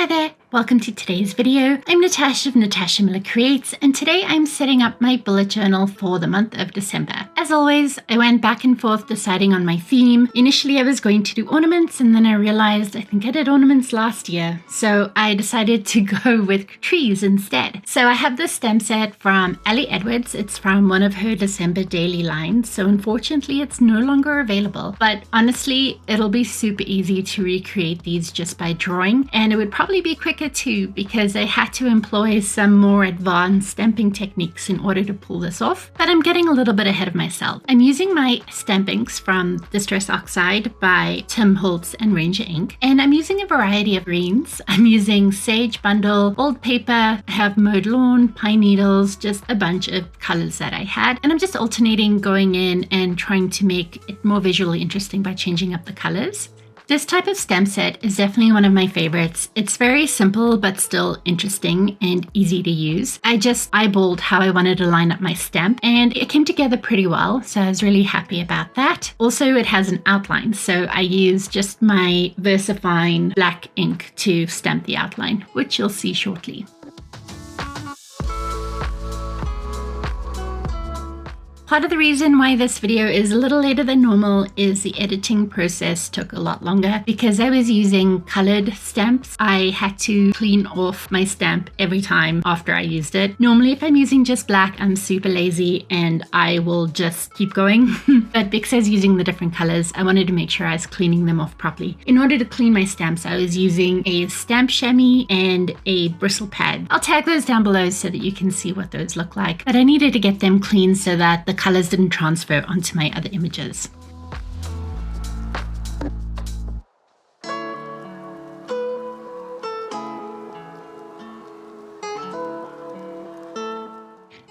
Hi there, welcome to today's video. I'm Natasha of Natasha Miller Creates, and today I'm setting up my bullet journal for the month of December. As always, I went back and forth deciding on my theme. Initially I was going to do ornaments, and then I realized I think I did ornaments last year, so I decided to go with trees instead. So I have this stem set from Ali Edwards. It's from one of her December daily lines, so unfortunately it's no longer available, but honestly it'll be super easy to recreate these just by drawing, and it would probably be quicker too because I had to employ some more advanced stamping techniques in order to pull this off, but I'm getting a little bit ahead of myself. I'm using my stamp inks from Distress Oxide by Tim Holtz and Ranger Ink, and I'm using a variety of greens. I'm using Sage Bundle, Old Paper, I have Mowed Lawn, Pine Needles, just a bunch of colors that I had, and I'm just alternating going in and trying to make it more visually interesting by changing up the colors. This type of stamp set is definitely one of my favorites. It's very simple but still interesting and easy to use. I just eyeballed how I wanted to line up my stamp and it came together pretty well, so I was really happy about that. Also, it has an outline, so I used just my VersaFine black ink to stamp the outline, which you'll see shortly. Part of the reason why this video is a little later than normal is the editing process took a lot longer because I was using colored stamps. I had to clean off my stamp every time after I used it. Normally if I'm using just black, I'm super lazy and I will just keep going. But because I was using the different colors, I wanted to make sure I was cleaning them off properly. In order to clean my stamps, I was using a stamp chamois and a bristle pad. I'll tag those down below so that you can see what those look like. But I needed to get them clean so that the colors didn't transfer onto my other images.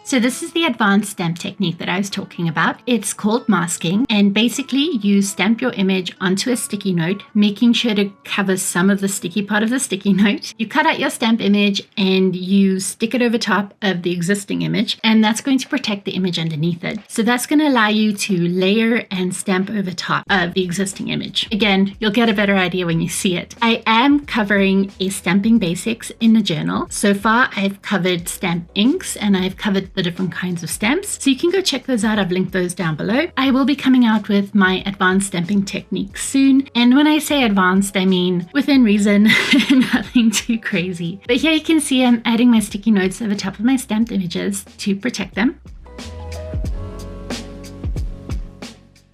So this is the advanced stamp technique that I was talking about. It's called masking, and basically you stamp your image onto a sticky note, making sure to cover some of the sticky part of the sticky note. You cut out your stamp image and you stick it over top of the existing image, and that's going to protect the image underneath it. So that's going to allow you to layer and stamp over top of the existing image. Again, you'll get a better idea when you see it. I am covering a stamping basics in the journal. So far I've covered stamp inks and I've covered the different kinds of stamps, so you can go check those out. I've linked those down below. I will be coming out with my advanced stamping techniques soon, and when I say advanced I mean within reason, nothing too crazy. But here you can see I'm adding my sticky notes over top of my stamped images to protect them.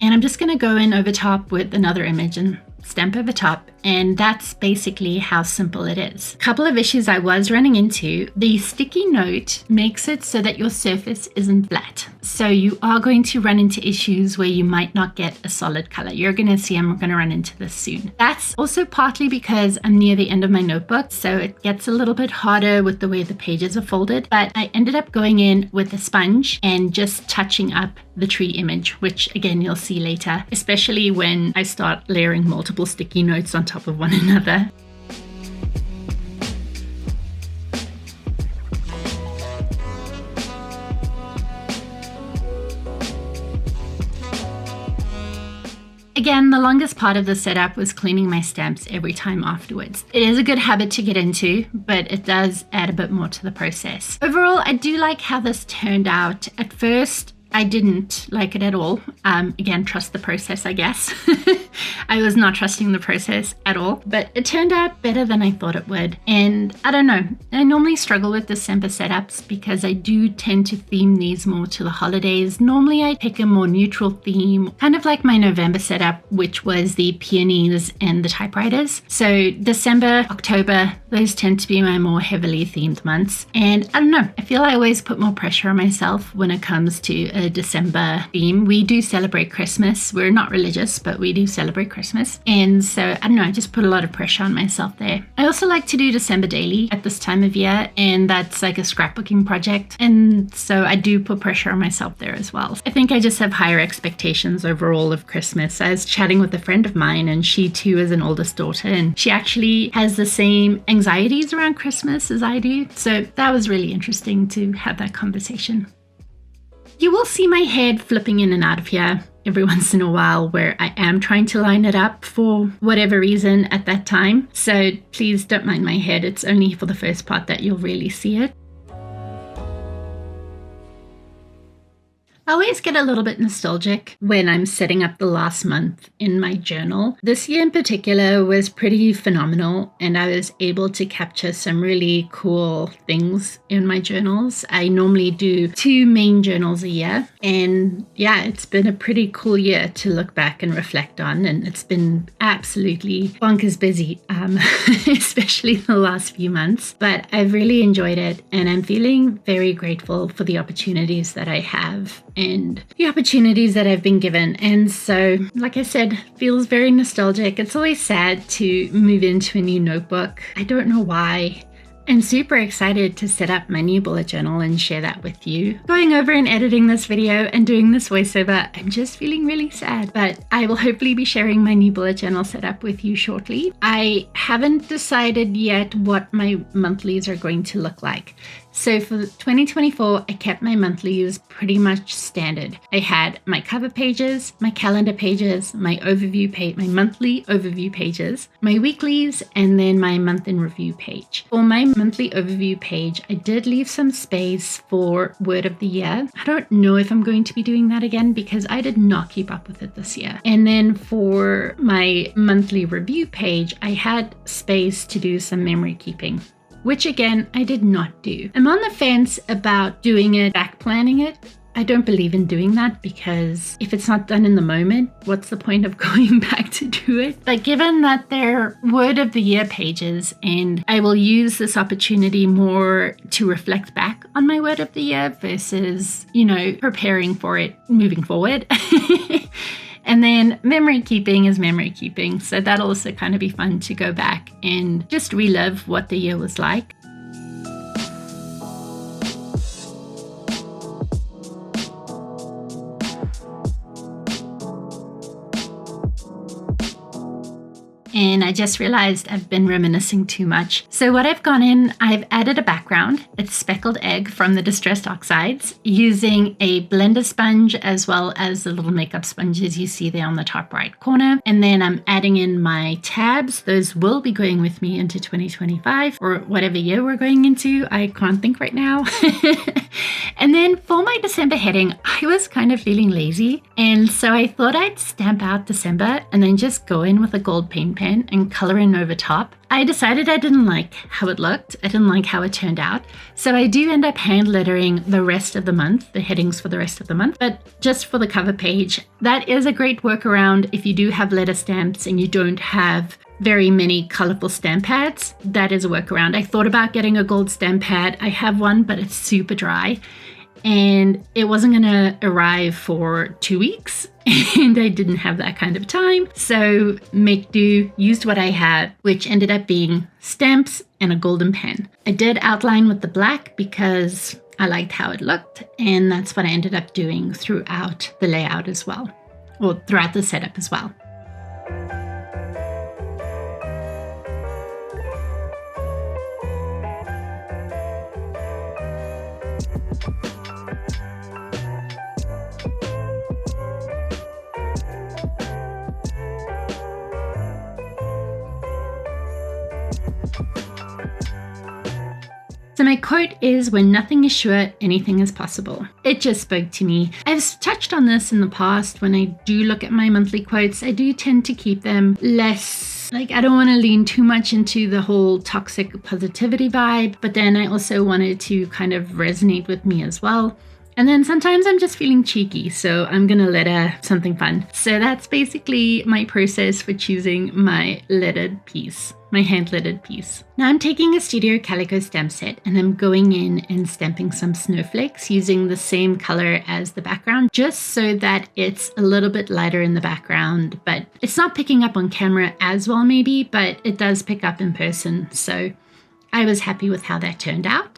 And I'm just going to go in over top with another image and stamp over top, and that's basically how simple it is. A couple of issues I was running into: the sticky note makes it so that your surface isn't flat, so you are going to run into issues where you might not get a solid color. You're going to see I'm going to run into this soon. That's also partly because I'm near the end of my notebook, so it gets a little bit harder with the way the pages are folded, but I ended up going in with a sponge and just touching up the tree image, which again you'll see later, especially when I start layering multiple sticky notes on top of one another. Again, the longest part of the setup was cleaning my stamps every time afterwards. It is a good habit to get into, but it does add a bit more to the process. Overall, I do like how this turned out. At first, I didn't like it at all. Again, trust the process, I guess. I was not trusting the process at all, but it turned out better than I thought it would. And I don't know, I normally struggle with December setups because I do tend to theme these more to the holidays. Normally I pick a more neutral theme, kind of like my November setup, which was the peonies and the typewriters. So December, October, those tend to be my more heavily themed months. And I don't know, I feel I always put more pressure on myself when it comes to a December theme. We do celebrate Christmas. We're not religious, but we do celebrate Christmas. And so, I don't know, I just put a lot of pressure on myself there. I also like to do December daily at this time of year, and that's like a scrapbooking project. And so I do put pressure on myself there as well. I think I just have higher expectations overall of Christmas. I was chatting with a friend of mine, and she too is an oldest daughter, and she actually has the same anxieties around Christmas as I do. So that was really interesting to have that conversation. You will see my head flipping in and out of here. every once in a while where I am trying to line it up for whatever reason at that time. So please don't mind my head. It's only for the first part that you'll really see it. I always get a little bit nostalgic when I'm setting up the last month in my journal. This year in particular was pretty phenomenal, and I was able to capture some really cool things in my journals. I normally do 2 main journals a year, and yeah, it's been a pretty cool year to look back and reflect on, and it's been absolutely bonkers busy, especially the last few months, but I've really enjoyed it, and I'm feeling very grateful for the opportunities that I have and the opportunities that I've been given. And so, like I said, feels very nostalgic. It's always sad to move into a new notebook. I don't know why. I'm super excited to set up my new bullet journal and share that with you. Going over and editing this video and doing this voiceover, I'm just feeling really sad, but I will hopefully be sharing my new bullet journal setup with you shortly. I haven't decided yet what my monthlies are going to look like. So for 2024, I kept my monthlies pretty much standard. I had my cover pages, my calendar pages, my overview page, my monthly overview pages, my weeklies, and then my month in review page. For my monthly overview page, I did leave some space for word of the year. I don't know if I'm going to be doing that again because I did not keep up with it this year. And then for my monthly review page, I had space to do some memory keeping, which again, I did not do. I'm on the fence about doing it, back planning it. I don't believe in doing that because if it's not done in the moment, what's the point of going back to do it? But given that they're word of the year pages, and I will use this opportunity more to reflect back on my word of the year versus, preparing for it moving forward. And then memory keeping is memory keeping. So that'll also kind of be fun to go back and just relive what the year was like. And I just realized I've been reminiscing too much. So what I've gone in, I've added a background. It's speckled egg from the Distress Oxides using a blender sponge as well as the little makeup sponges you see there on the top right corner. And then I'm adding in my tabs. Those will be going with me into 2025 or whatever year we're going into. I can't think right now. And then for my December heading, I was kind of feeling lazy. And so I thought I'd stamp out December and then just go in with a gold paint pen and color in over top. I decided I didn't like how it looked. I didn't like how it turned out. So I do end up hand lettering the rest of the month, the headings for the rest of the month, but just for the cover page. That is a great workaround if you do have letter stamps and you don't have very many colorful stamp pads. That is a workaround. I thought about getting a gold stamp pad. I have one, but it's super dry and it wasn't gonna arrive for 2 weeks. And I didn't have that kind of time. So make do, used what I had, which ended up being stamps and a golden pen. I did outline with the black because I liked how it looked. And that's what I ended up doing throughout the layout as well, or throughout the setup as well. So my quote is, when nothing is sure, anything is possible. It just spoke to me. I've touched on this in the past. When I do look at my monthly quotes, I do tend to keep them less, I don't want to lean too much into the whole toxic positivity vibe, but then I also wanted to kind of resonate with me as well. And then sometimes I'm just feeling cheeky, so I'm gonna letter something fun. So that's basically my process for choosing my lettered piece, my hand lettered piece. Now I'm taking a Studio Calico stamp set and I'm going in and stamping some snowflakes using the same color as the background, just so that it's a little bit lighter in the background, but it's not picking up on camera as well maybe, but it does pick up in person. So I was happy with how that turned out.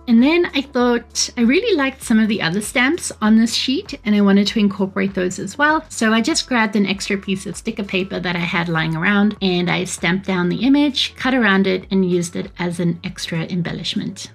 And then I thought I really liked some of the other stamps on this sheet and I wanted to incorporate those as well. So I just grabbed an extra piece of sticker paper that I had lying around and I stamped down the image, cut around it, and used it as an extra embellishment.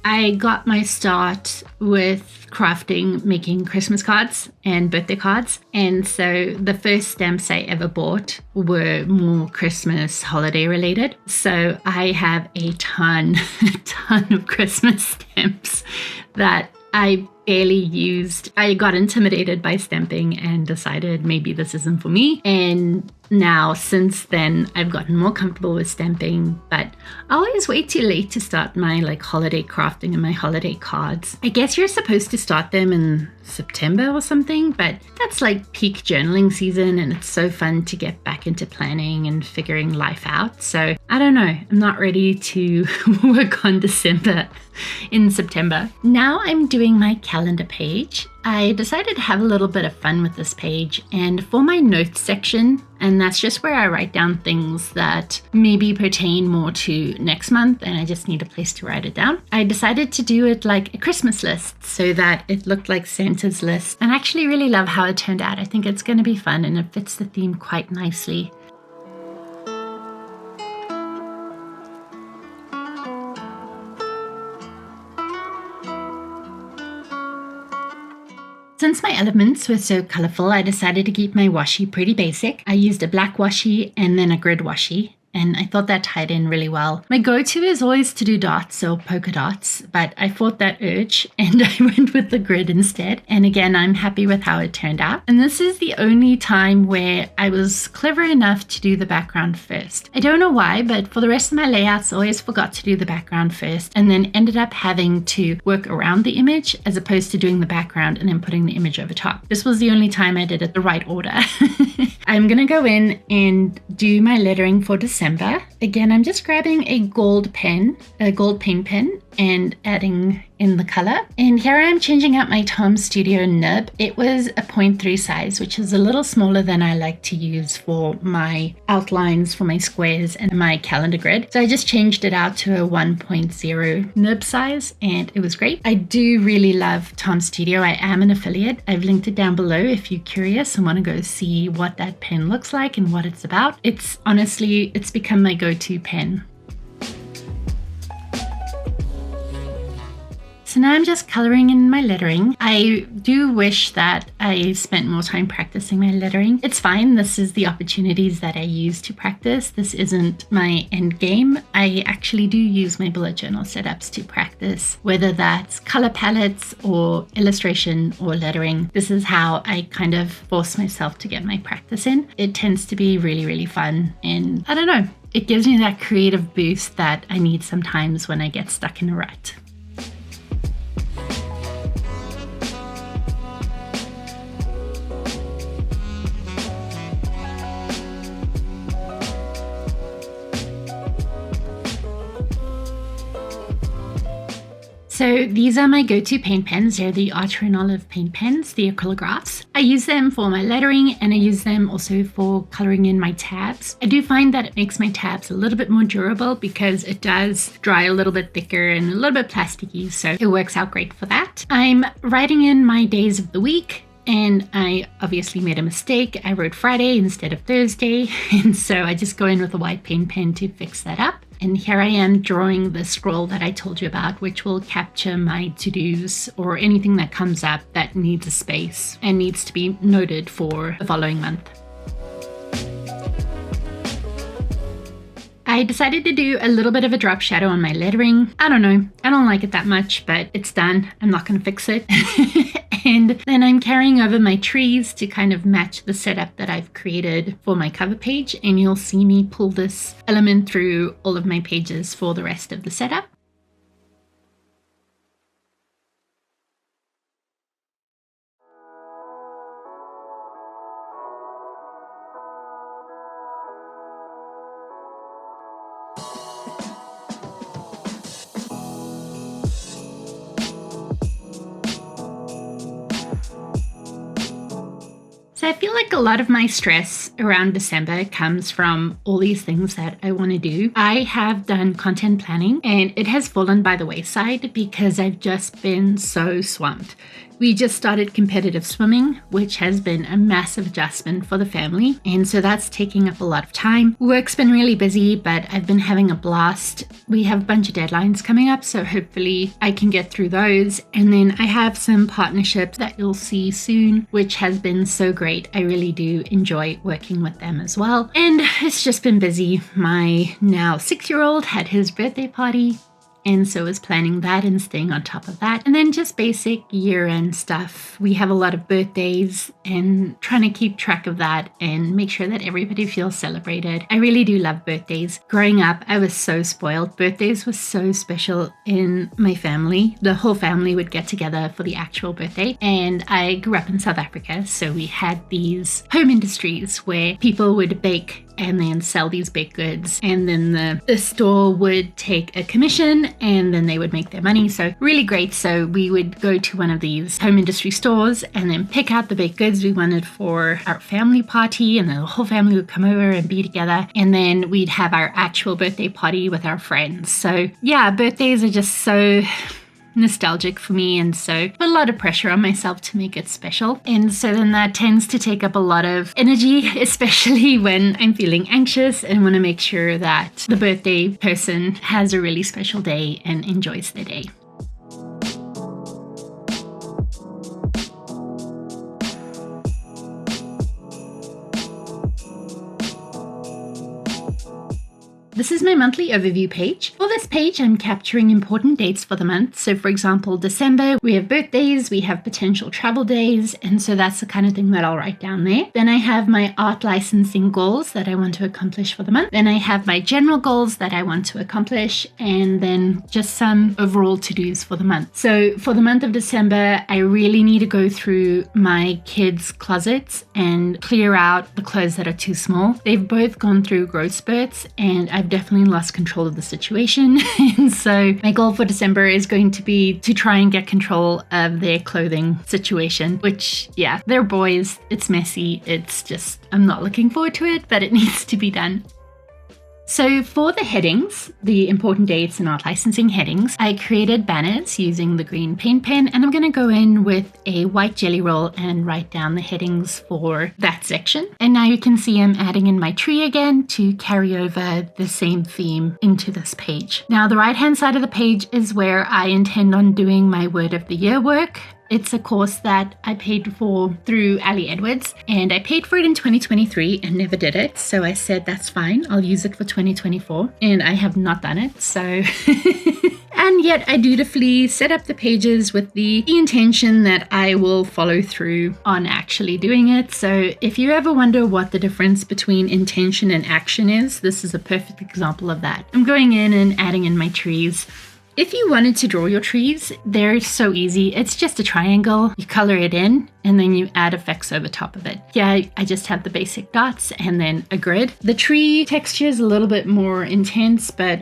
I got my start with crafting, making Christmas cards and birthday cards. And so the first stamps I ever bought were more Christmas holiday related. So I have a ton of Christmas stamps that I barely used. I got intimidated by stamping and decided maybe this isn't for me. And now, since then, I've gotten more comfortable with stamping, but I always wait too late to start my holiday crafting and my holiday cards. I guess you're supposed to start them in September or something, but that's like peak journaling season and it's so fun to get back into planning and figuring life out. So I don't know, I'm not ready to work on December in September. Now I'm doing my calendar page. I decided to have a little bit of fun with this page, and for my notes section, and that's just where I write down things that maybe pertain more to next month and I just need a place to write it down. I decided to do it like a Christmas list so that it looked like Santa's list, and I actually really love how it turned out. I think it's going to be fun and it fits the theme quite nicely. Since my elements were so colorful, I decided to keep my washi pretty basic. I used a black washi and then a grid washi, and I thought that tied in really well. My go-to is always to do dots or polka dots, but I fought that urge and I went with the grid instead. And again, I'm happy with how it turned out. And this is the only time where I was clever enough to do the background first. I don't know why, but for the rest of my layouts, I always forgot to do the background first and then ended up having to work around the image as opposed to doing the background and then putting the image over top. This was the only time I did it the right order. I'm gonna go in and do my lettering for December. Again, I'm just grabbing a gold pen, a gold paint pen, and adding in the color. And here I am changing out my Tom Studio nib. It was a 0.3 size, which is a little smaller than I like to use for my outlines, for my squares and my calendar grid. So I just changed it out to a 1.0 nib size and it was great. I do really love Tom Studio. I am an affiliate. I've linked it down below if you're curious and want to go see what that pen looks like and what it's about. It's honestly, it's become my go-to pen. So now I'm just coloring in my lettering. I do wish that I spent more time practicing my lettering. It's fine. This is the opportunities that I use to practice. This isn't my end game. I actually do use my bullet journal setups to practice, whether that's color palettes or illustration or lettering. This is how I kind of force myself to get my practice in. It tends to be really, really fun. And I don't know, it gives me that creative boost that I need sometimes when I get stuck in a rut. So these are my go-to paint pens. They're the Archer and Olive paint pens, the acrylographs. I use them for my lettering and I use them also for coloring in my tabs. I do find that it makes my tabs a little bit more durable because it does dry a little bit thicker and a little bit plasticky, so it works out great for that. I'm writing in my days of the week. And I obviously made a mistake. I wrote Friday instead of Thursday. And so I just go in with a white paint pen to fix that up. And here I am drawing the scroll that I told you about, which will capture my to-dos or anything that comes up that needs a space and needs to be noted for the following month. I decided to do a little bit of a drop shadow on my lettering. I don't know, I don't like it that much, but it's done. I'm not gonna fix it. And then I'm carrying over my trees to kind of match the setup that I've created for my cover page. And you'll see me pull this element through all of my pages for the rest of the setup. So I feel like a lot of my stress around December comes from all these things that I want to do. I have done content planning and it has fallen by the wayside because I've just been so swamped. We just started competitive swimming, which has been a massive adjustment for the family. And so that's taking up a lot of time. Work's been really busy, but I've been having a blast. We have a bunch of deadlines coming up, so hopefully I can get through those. And then I have some partnerships that you'll see soon, which has been so great. I really do enjoy working with them as well. And it's just been busy. My now 6-year-old had his birthday party, and so was planning that and staying on top of that. And then just basic year-end stuff. We have a lot of birthdays and trying to keep track of that and make sure that everybody feels celebrated. I really do love birthdays. Growing up, I was so spoiled. Birthdays were so special in my family. The whole family would get together for the actual birthday. And I grew up in South Africa, so we had these home industries where people would bake and then sell these baked goods, and then the store would take a commission and then they would make their money. So really great. So we would go to one of these home industry stores and then pick out the baked goods we wanted for our family party, and then the whole family would come over and be together, and then we'd have our actual birthday party with our friends. So yeah, birthdays are just so nostalgic for me, and so put a lot of pressure on myself to make it special. And so then that tends to take up a lot of energy, especially when I'm feeling anxious and want to make sure that the birthday person has a really special day and enjoys their day. This is my monthly overview page. For this page, I'm capturing important dates for the month. So for example, December, we have birthdays, we have potential travel days, and so that's the kind of thing that I'll write down there. Then I have my art licensing goals that I want to accomplish for the month. Then I have my general goals that I want to accomplish, and then just some overall to-dos for the month. So for the month of December, I really need to go through my kids' closets and clear out the clothes that are too small. They've both gone through growth spurts, and I've definitely lost control of the situation. And so my goal for December is going to be to try and get control of their clothing situation, which, yeah, they're boys. It's messy. It's just, I'm not looking forward to it, but it needs to be done. So for the headings, the important dates and art licensing headings, I created banners using the green paint pen, and I'm going to go in with a white jelly roll and write down the headings for that section. And now you can see I'm adding in my tree again to carry over the same theme into this page. Now the right hand side of the page is where I intend on doing my word of the year work. It's a course that I paid for through Ali Edwards, and I paid for it in 2023 and never did it. So I said, that's fine, I'll use it for 2024. And I have not done it, so... And yet I dutifully set up the pages with the intention that I will follow through on actually doing it. So if you ever wonder what the difference between intention and action is, this is a perfect example of that. I'm going in and adding in my trees. If you wanted to draw your trees, they're so easy. It's just a triangle. You color it in and then you add effects over top of it. Yeah, I just have the basic dots and then a grid. The tree texture is a little bit more intense, but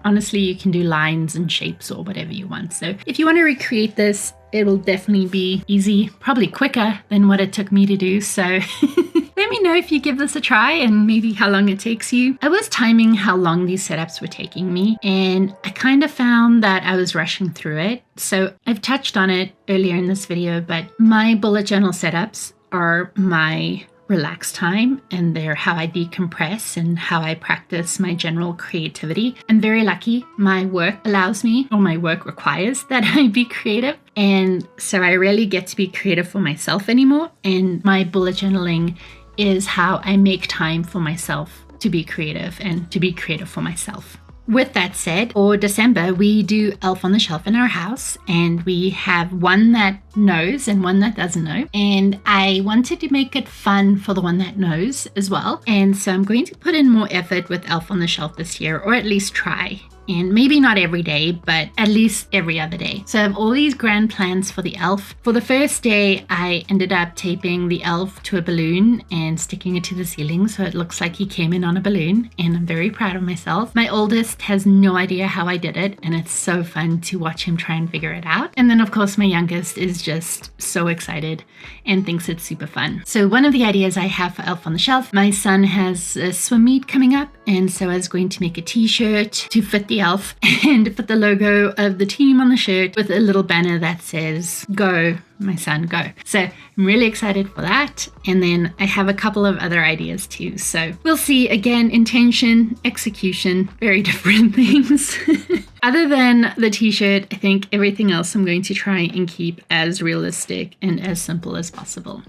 honestly, you can do lines and shapes or whatever you want. So if you want to recreate this, it'll definitely be easy, probably quicker than what it took me to do. So let me know if you give this a try and maybe how long it takes you. I was timing how long these setups were taking me, and I kind of found that I was rushing through it. So I've touched on it earlier in this video, but my bullet journal setups are my relaxed time, and they're how I decompress and how I practice my general creativity. I'm very lucky. My work allows me, or my work requires, that I be creative. And so I rarely get to be creative for myself anymore. And my bullet journaling is how I make time for myself to be creative and to be creative for myself. With that said, for December, we do Elf on the Shelf in our house, and we have one that knows and one that doesn't know. And I wanted to make it fun for the one that knows as well. And so I'm going to put in more effort with Elf on the Shelf this year, or at least try. and maybe not every day, but at least every other day. So I have all these grand plans for the elf. For the first day, I ended up taping the elf to a balloon and sticking it to the ceiling so it looks like he came in on a balloon, and I'm very proud of myself. My oldest has no idea how I did it, and it's so fun to watch him try and figure it out. And then of course my youngest is just so excited and thinks it's super fun. So one of the ideas I have for Elf on the Shelf, my son has a swim meet coming up, and so I was going to make a t-shirt to fit the elf and put the logo of the team on the shirt with a little banner that says, "Go, my son, go." So I'm really excited for that. And then I have a couple of other ideas too. So we'll see. Again, intention, execution, very different things. Other than the t-shirt, I think everything else I'm going to try and keep as realistic and as simple as possible.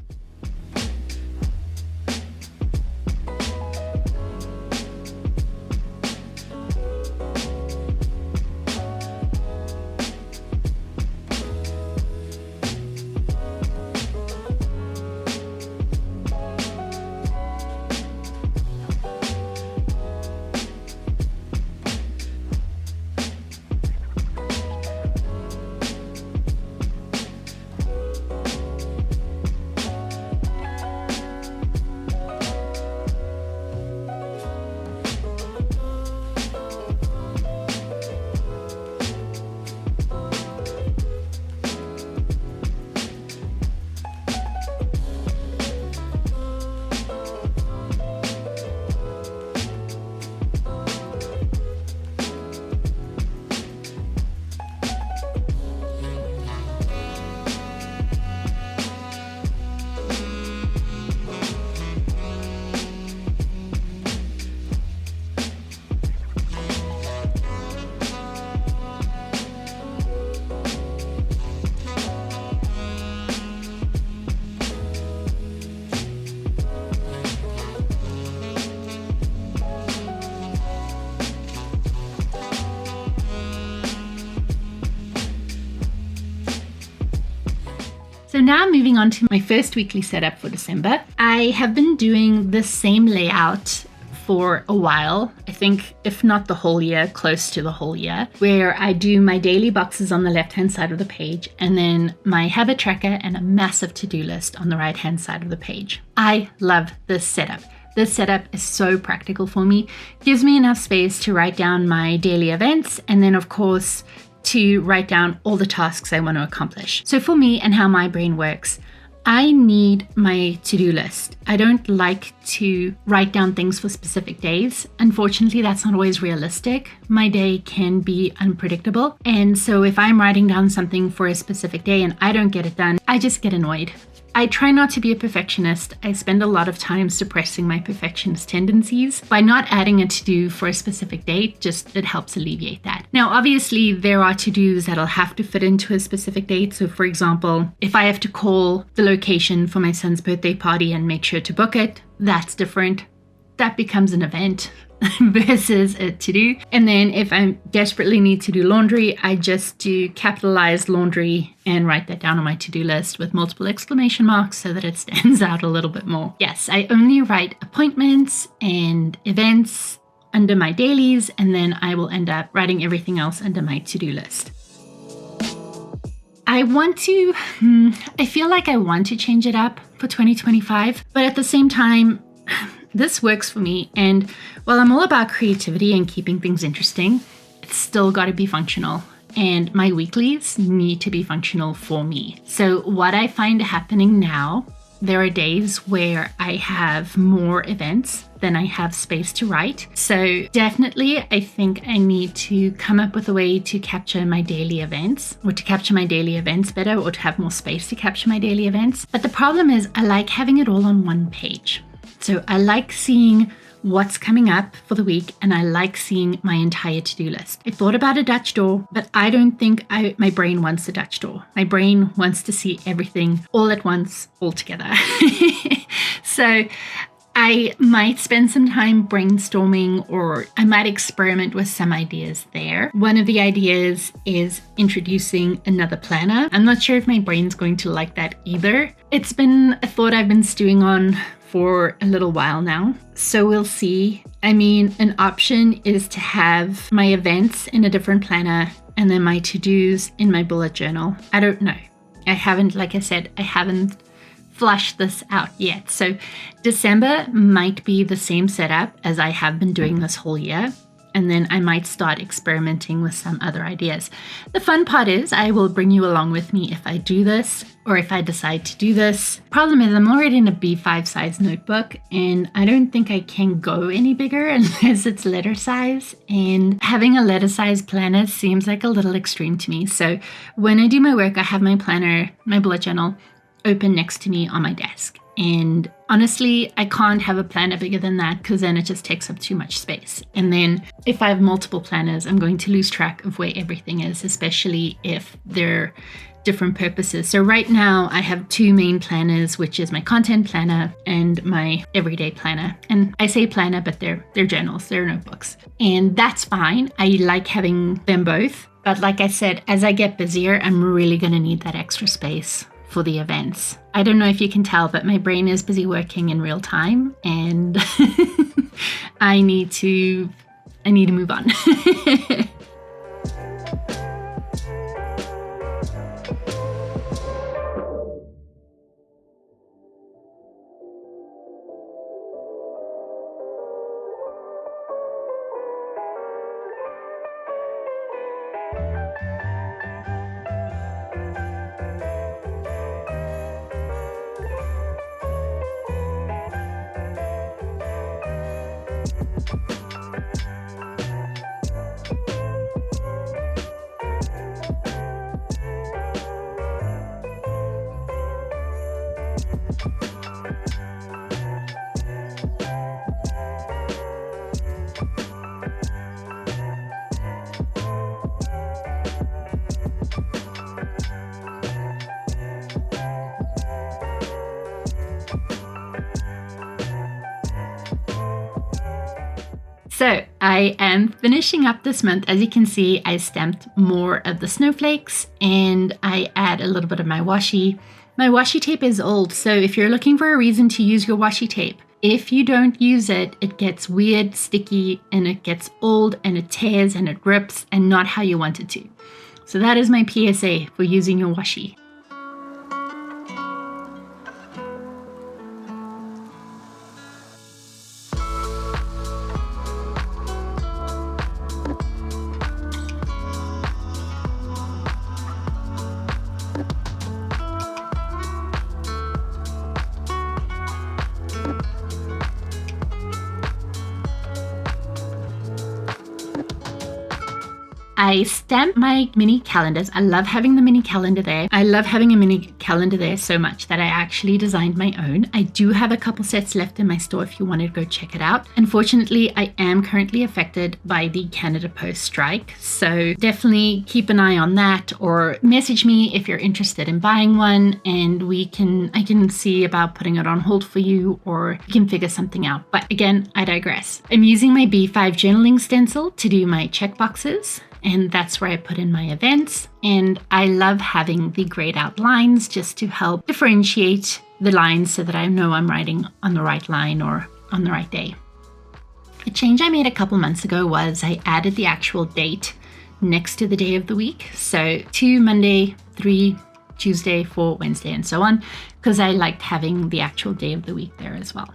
So now moving on to my first weekly setup for December. I have been doing the same layout for a while, I think if not the whole year, close to the whole year, where I do my daily boxes on the left-hand side of the page and then my habit tracker and a massive to-do list on the right-hand side of the page. I love this setup. This setup is so practical for me. Gives me enough space to write down my daily events and then of course to write down all the tasks I want to accomplish. So for me and how my brain works, I need my to-do list. I don't like to write down things for specific days. Unfortunately, that's not always realistic. My day can be unpredictable. And so if I'm writing down something for a specific day and I don't get it done, I just get annoyed. I try not to be a perfectionist. I spend a lot of time suppressing my perfectionist tendencies. By not adding a to-do for a specific date, it helps alleviate that. Now, obviously, there are to-dos that'll have to fit into a specific date. So for example, if I have to call the location for my son's birthday party and make sure to book it, that's different. That becomes an event versus a to-do. And then if I desperately need to do laundry, I just do capitalized laundry and write that down on my to-do list with multiple exclamation marks so that it stands out a little bit more. Yes, I only write appointments and events under my dailies, and then I will end up writing everything else under my to-do list. I feel like I want to change it up for 2025, but at the same time, this works for me, and while I'm all about creativity and keeping things interesting, it's still got to be functional, and my weeklies need to be functional for me. So what I find happening now, there are days where I have more events than I have space to write. So definitely, I think I need to come up with a way to capture my daily events, or to capture my daily events better, or to have more space to capture my daily events. But the problem is I like having it all on one page. So I like seeing what's coming up for the week, and I like seeing my entire to-do list. I thought about a Dutch door, but I don't think my brain wants a Dutch door. My brain wants to see everything all at once, all together. So I might spend some time brainstorming, or I might experiment with some ideas there. One of the ideas is introducing another planner. I'm not sure if my brain's going to like that either. It's been a thought I've been stewing on for a little while now, so we'll see. I mean, an option is to have my events in a different planner and then my to-dos in my bullet journal. I don't know. Like I said, I haven't flushed this out yet. So December might be the same setup as I have been doing this whole year. And then I might start experimenting with some other ideas. The fun part is I will bring you along with me if I do this or if I decide to do this. Problem is I'm already in a B5 size notebook and I don't think I can go any bigger unless it's letter size. And having a letter size planner seems like a little extreme to me. So when I do my work, I have my planner, my bullet journal open next to me on my desk. And honestly, I can't have a planner bigger than that because then it just takes up too much space. And then if I have multiple planners, I'm going to lose track of where everything is, especially if they're different purposes. So right now I have two main planners, which is my content planner and my everyday planner. And I say planner, but they're journals, they're notebooks. And that's fine. I like having them both. But like I said, as I get busier, I'm really going to need that extra space for the events. I don't know if you can tell, but my brain is busy working in real time and I need to move on. So I am finishing up this month. As you can see, I stamped more of the snowflakes and I add a little bit of my washi. My washi tape is old, so if you're looking for a reason to use your washi tape, if you don't use it, it gets weird, sticky, and it gets old and it tears and it rips and not how you want it to. So that is my PSA for using your washi. I stamp my mini calendars. I love having the mini calendar there. I love having a mini calendar there so much that I actually designed my own. I do have a couple sets left in my store if you want to go check it out. Unfortunately, I am currently affected by the Canada Post strike, so definitely keep an eye on that or message me if you're interested in buying one and I can see about putting it on hold for you or you can figure something out. But again, I digress. I'm using my B5 journaling stencil to do my checkboxes. And that's where I put in my events. And I love having the grayed out lines just to help differentiate the lines so that I know I'm writing on the right line or on the right day. A change I made a couple months ago was I added the actual date next to the day of the week. So 2 Monday, 3 Tuesday, 4 Wednesday, and so on, because I liked having the actual day of the week there as well.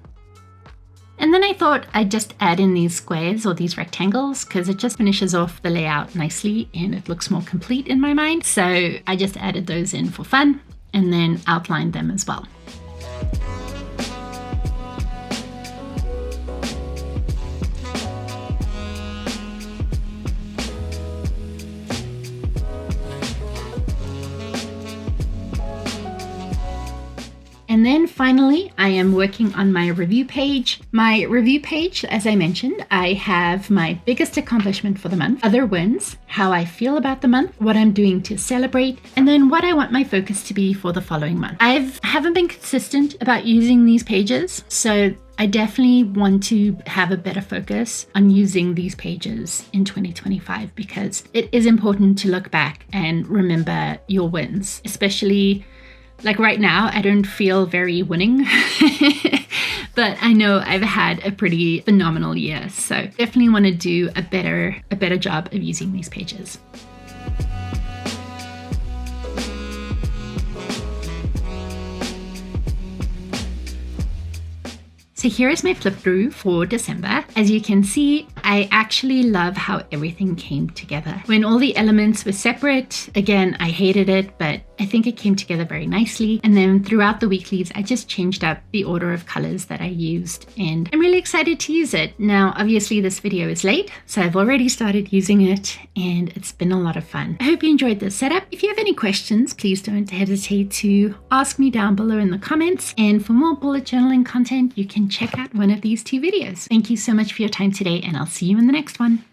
And then I thought I'd just add in these squares or these rectangles because it just finishes off the layout nicely and it looks more complete in my mind. So I just added those in for fun and then outlined them as well. And then finally, I am working on my review page. My review page, as I mentioned, I have my biggest accomplishment for the month, other wins, how I feel about the month, what I'm doing to celebrate, and then what I want my focus to be for the following month. I haven't been consistent about using these pages, so I definitely want to have a better focus on using these pages in 2025 because it is important to look back and remember your wins, especially like right now, I don't feel very winning, but I know I've had a pretty phenomenal year. So definitely want to do a better job of using these pages. So here is my flip through for December. As you can see, I actually love how everything came together. When all the elements were separate, again, I hated it, but I think it came together very nicely. And then throughout the weeklies, I just changed up the order of colors that I used, and I'm really excited to use it. Now, obviously this video is late, so I've already started using it and it's been a lot of fun. I hope you enjoyed this setup. If you have any questions, please don't hesitate to ask me down below in the comments. And for more bullet journaling content, you can check out one of these two videos. Thank you so much for your time today, and I'll see you in the next one.